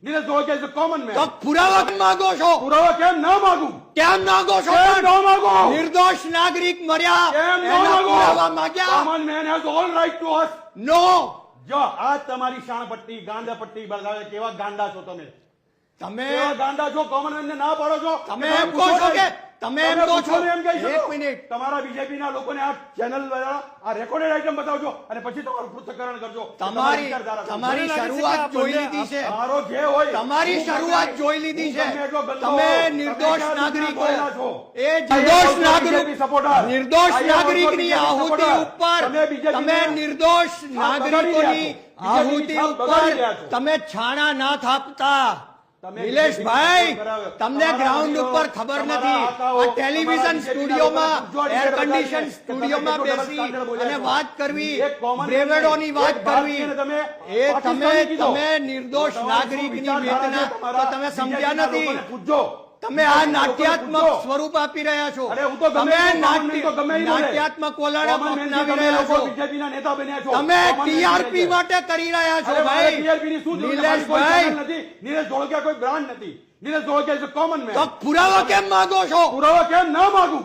Neeraj Dholakia is a common man. તો પુરાવા કેમ માંગો છો? પુરાવા કેમ ના માંગુ? કેમ માંગો છો? કેમ ન માંગુ? નિર્દોષ નાગરિક મર્યા કેમ ન એના માંગુ? પુરાવા માંગ્યા? Common man has all right to us. નો. જો આ તમારી શાણપટ્ટી ગાંડાપટ્ટી બતાવે કેવા ગાંડા છો તમે. તમે કેવા ગાંડા છો, કોમન મેન ને ના પાડો છો. તમે એમ કહો છો કે તમે એમ કહો છો એમ કહી શકો. એક મિનિટ. તમારા બીજેપી ના લોકોને આ ચેનલ દ્વારા આ રેકોર્ડેડ આઈટમ બતાવજો અને પછી તમારું પૃથ્થકરણ કરજો. તમારી શરૂઆત જોઈ લીધી છે. મારો જે હોય તમારી શરૂઆત જોઈ લીધી છે. ગમે એટલો ગંદો તમે હોઉં, નિર્દોષ તમે નાગરિકો બોલ્યા છો. એ નિર્દોષ નાગરિક BJP supporter. નિર્દોષ નાગરિકની BJP આહુતિ supporter. ઉપર તમે BJP તમે ના નિર્દોષ નાગરિકોની આહુતિ બગાડી ઉપર રહ્યા છો. તમે છાણા ના થાપતા. તમે નિલેશભાઈ, BJP બરાબર. તમને તમારા ગ્રાઉન્ડ વિડીયો, ઉપર ખબર તમારા નથી. આકાઓ, આ ટેલિવિઝન તમારા સ્ટુડિયોમાં BJP ના એર લોકો કન્ડિશન બતાવીને સ્ટુડિયોમાં તમે બેસી standard બોલ્યા અને છો. વાત કરવી, એક common બ્રેવેડોની man, વાત એક કરવી, ભારતીયને તમે એ પાકિસ્તાની કીધો. તમે નિર્દોષ તમારી નાગરિકની શું વિચારધારા વેદના છે તમારા તો તમે સમજ્યા BJP ના નથી. લોકોને પૂછજો. તમે આ BJP ના લોકોને નાટ્યાત્મક પૂછજો. સ્વરૂપ આપી રહ્યા છો. અરે હું તો ગમે તમે એટલું common man તો ગમે એ બોલે. નાટ્યાત્મક વલણ Common man થી અપનાવી તમે રહ્યા લોકો છો. BJP ના નેતા બન્યા છો. તમે Common man ટીઆરપી છે. માટે કરી રહ્યા છો અરે મારે ભાઈ. TRP ની શું જરૂર છે? મારી કોઈ નિલેશભાઈ, channel નથી. નીરજ ધોળકિયા કોઈ બ્રાન્ડ નથી. Neeraj Dholakia is a common man. તો પુરાવા કેમ માંગો છો? પુરાવા કેમ ના માંગુ?